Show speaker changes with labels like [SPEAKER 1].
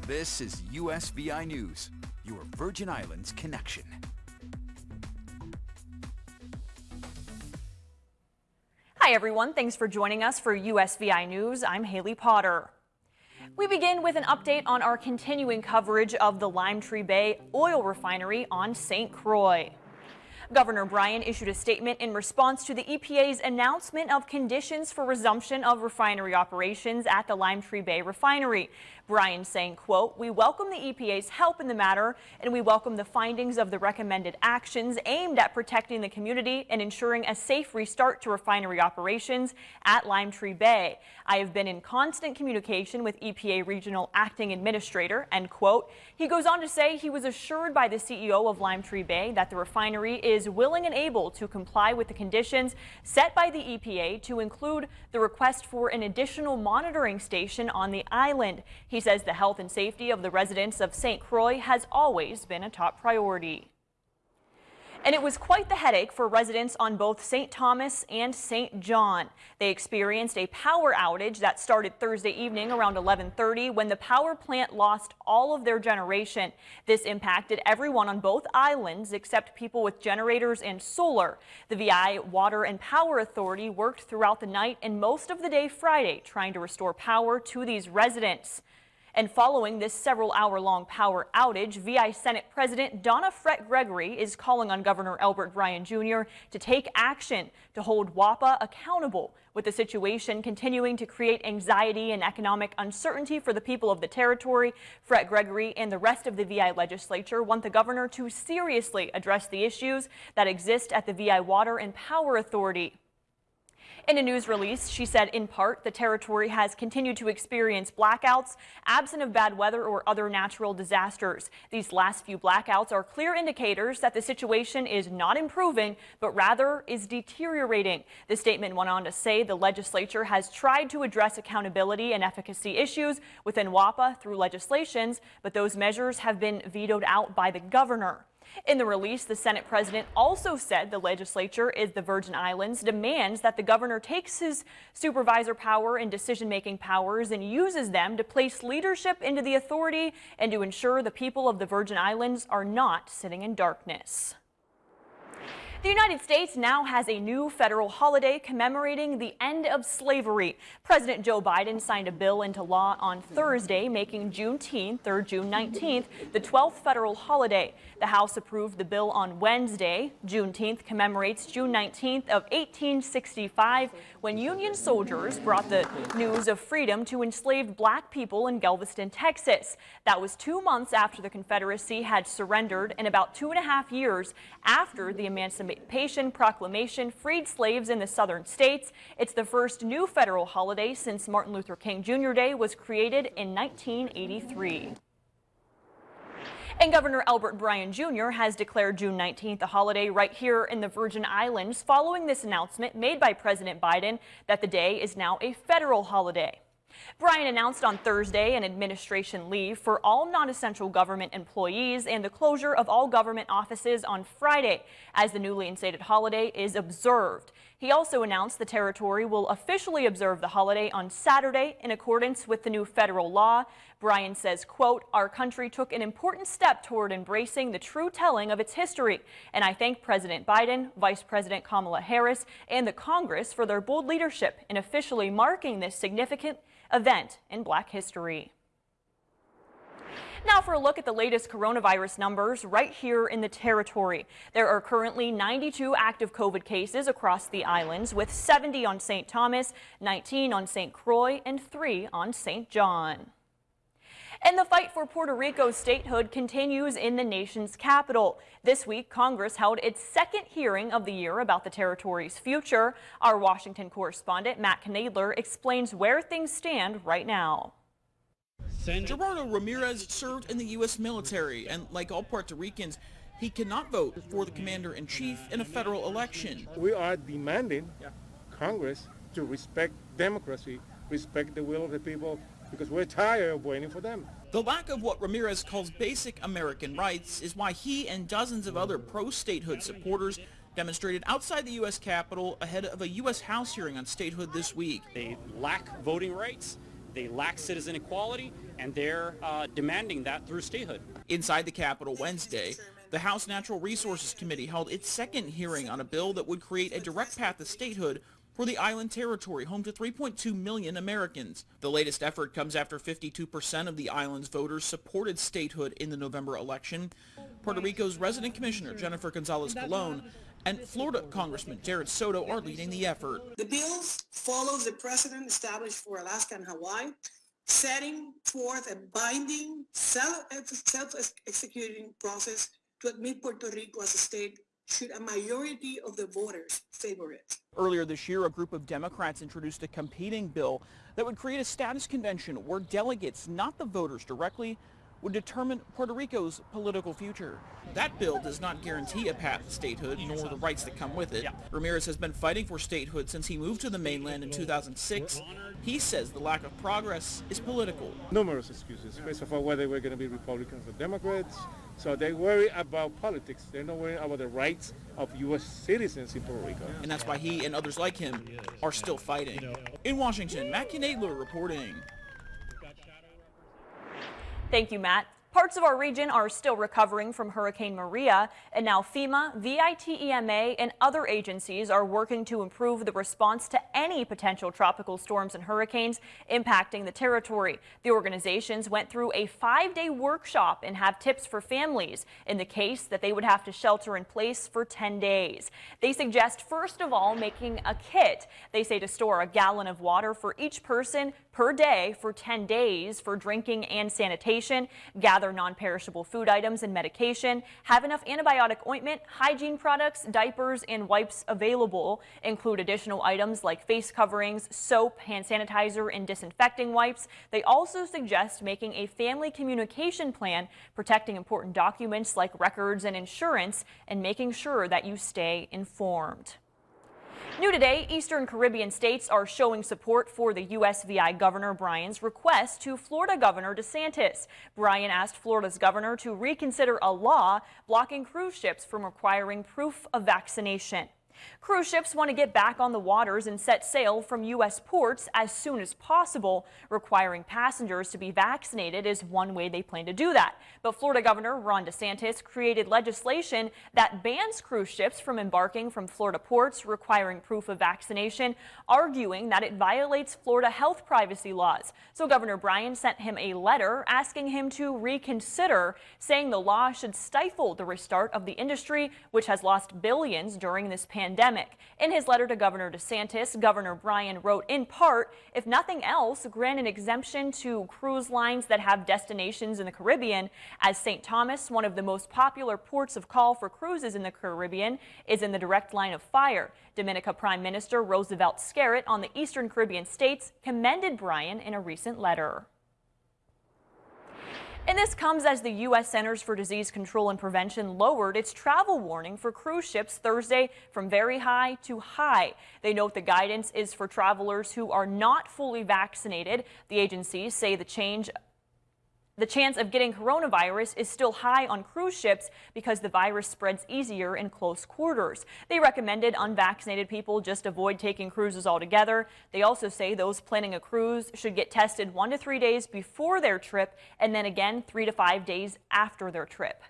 [SPEAKER 1] This is USVI News, your Virgin Islands connection.
[SPEAKER 2] Hi everyone, thanks for joining us for USVI News. I'm Haley Potter. We begin with an update on our continuing coverage of the LIMETREE Bay oil refinery on St. Croix. Governor Bryan issued a statement in response to the EPA's announcement of conditions for resumption of refinery operations at the LIMETREE Bay refinery. Bryan saying, quote, "We welcome the EPA's help in the matter, and we welcome the findings of the recommended actions aimed at protecting the community and ensuring a safe restart to refinery operations at LIMETREE Bay. I have been in constant communication with EPA Regional Acting Administrator," end quote. He goes on to say he was assured by the CEO of LIMETREE Bay that the refinery is willing and able to comply with the conditions set by the EPA, to include the request for an additional monitoring station on the island. He says the health and safety of the residents of St. Croix has always been a top priority. And it was quite the headache for residents on both St. Thomas and St. John. They experienced a power outage that started Thursday evening around 11:30 when the power plant lost all of their generation. This impacted everyone on both islands except people with generators and solar. The VI Water and Power Authority worked throughout the night and most of the day Friday trying to restore power to these residents. And following this several-hour-long power outage, VI Senate President Donna Fret Gregory is calling on Governor Albert Bryan Jr. to take action to hold WAPA accountable, with the situation continuing to create anxiety and economic uncertainty for the people of the territory. Fret Gregory and the rest of the VI legislature want the governor to seriously address the issues that exist at the VI Water and Power Authority. In a news release, she said, in part, the territory has continued to experience blackouts, absent of bad weather or other natural disasters. These last few blackouts are clear indicators that the situation is not improving, but rather is deteriorating. The statement went on to say the legislature has tried to address accountability and efficacy issues within WAPA through legislations, but those measures have been vetoed out by the governor. In the release, the Senate president also said the legislature is the Virgin Islands, demands that the governor takes his supervisor power and decision-making powers and uses them to place leadership into the authority and to ensure the people of the Virgin Islands are not sitting in darkness. The United States now has a new federal holiday commemorating the end of slavery. President Joe Biden signed a bill into law on Thursday, making Juneteenth, or June 19th, the 12th federal holiday. The House approved the bill on Wednesday. Juneteenth commemorates June 19th of 1865, when Union soldiers brought the news of freedom to enslaved black people in Galveston, Texas. That was 2 months after the Confederacy had surrendered and about 2.5 years after the Emancipation Proclamation freed slaves in the southern states. It's the first new federal holiday since Martin Luther King Jr. Day was created in 1983. And Governor Albert Bryan Jr. has declared June 19th a holiday right here in the Virgin Islands following this announcement made by President Biden that the day is now a federal holiday. Bryan announced on Thursday an administration leave for all non-essential government employees and the closure of all government offices on Friday as the newly instated holiday is observed. He also announced the territory will officially observe the holiday on Saturday in accordance with the new federal law. Bryan says, quote, "Our country took an important step toward embracing the true telling of its history, and I thank President Biden, Vice President Kamala Harris, and the Congress for their bold leadership in officially marking this significant event in Black history." Now for a look at the latest coronavirus numbers right here in the territory. There are currently 92 active COVID cases across the islands, with 70 on St. Thomas, 19 on St. Croix, and 3 on St. John. And the fight for Puerto Rico's statehood continues in the nation's capital. This week, Congress held its second hearing of the year about the territory's future. Our Washington correspondent, Matt Knadler, explains where things stand right now.
[SPEAKER 3] Gerardo Ramirez served in the U.S. military, and like all Puerto Ricans, he cannot vote for the commander-in-chief in a federal election.
[SPEAKER 4] We are demanding Congress to respect democracy, respect the will of the people, because we're tired of waiting for them.
[SPEAKER 3] The lack of what Ramirez calls basic American rights is why he and dozens of other pro-statehood supporters demonstrated outside the U.S. Capitol ahead of a U.S. House hearing on statehood this week.
[SPEAKER 5] They lack voting rights. They lack citizen equality, and they're demanding that through statehood.
[SPEAKER 3] Inside the Capitol Wednesday, the House Natural Resources Committee held its second hearing on a bill that would create a direct path to statehood for the island territory, home to 3.2 million Americans. The latest effort comes after 52% of the island's voters supported statehood in the November election. Puerto Rico's resident commissioner, Jennifer Gonzalez-Colon, and Florida Congressman Jared Soto are leading the effort.
[SPEAKER 6] The bill follows the precedent established for Alaska and Hawaii, setting forth a binding, self-executing process to admit Puerto Rico as a state should a majority of the voters favor it.
[SPEAKER 3] Earlier this year, a group of Democrats introduced a competing bill that would create a status convention where delegates, not the voters directly, would determine Puerto Rico's political future. That bill does not guarantee a path to statehood, nor the rights that come with it. Ramirez has been fighting for statehood since he moved to the mainland in 2006. He says the lack of progress is political.
[SPEAKER 4] Numerous excuses. First of all, whether we're going to be Republicans or Democrats. So they worry about politics. They're not worrying about the rights of U.S. citizens in Puerto Rico.
[SPEAKER 3] And that's why he and others like him are still fighting. In Washington, Matt Knadler reporting.
[SPEAKER 2] Thank you, Matt. Parts of our region are still recovering from Hurricane Maria, and now FEMA, VITEMA, and other agencies are working to improve the response to any potential tropical storms and hurricanes impacting the territory. The organizations went through a 5-day workshop and have tips for families in the case that they would have to shelter in place for 10 days. They suggest, first of all, making a kit. They say to store a gallon of water for each person per day for 10 days for drinking and sanitation, gather non-perishable food items and medication, have enough antibiotic ointment, hygiene products, diapers, and wipes available, include additional items like face coverings, soap, hand sanitizer, and disinfecting wipes. They also suggest making a family communication plan, protecting important documents like records and insurance, and making sure that you stay informed. New today, Eastern Caribbean states are showing support for the USVI Governor Bryan's request to Florida Governor DeSantis. Bryan asked Florida's governor to reconsider a law blocking cruise ships from requiring proof of vaccination. Cruise ships want to get back on the waters and set sail from U.S. ports as soon as possible. Requiring passengers to be vaccinated is one way they plan to do that. But Florida Governor Ron DeSantis created legislation that bans cruise ships from embarking from Florida ports requiring proof of vaccination, arguing that it violates Florida health privacy laws. So Governor Bryan sent him a letter asking him to reconsider, saying the law should stifle the restart of the industry, which has lost billions during this pandemic. In his letter to Governor DeSantis, Governor Bryan wrote, in part, if nothing else, grant an exemption to cruise lines that have destinations in the Caribbean, as St. Thomas, one of the most popular ports of call for cruises in the Caribbean, is in the direct line of fire. Dominica Prime Minister Roosevelt Skerritt on the Eastern Caribbean states commended Bryan in a recent letter. And this comes as the U.S. Centers for Disease Control and Prevention lowered its travel warning for cruise ships Thursday from very high to high. They note the guidance is for travelers who are not fully vaccinated. The agencies say the chance of getting coronavirus is still high on cruise ships because the virus spreads easier in close quarters. They recommended unvaccinated people just avoid taking cruises altogether. They also say those planning a cruise should get tested 1 to 3 days before their trip and then again 3 to 5 days after their trip.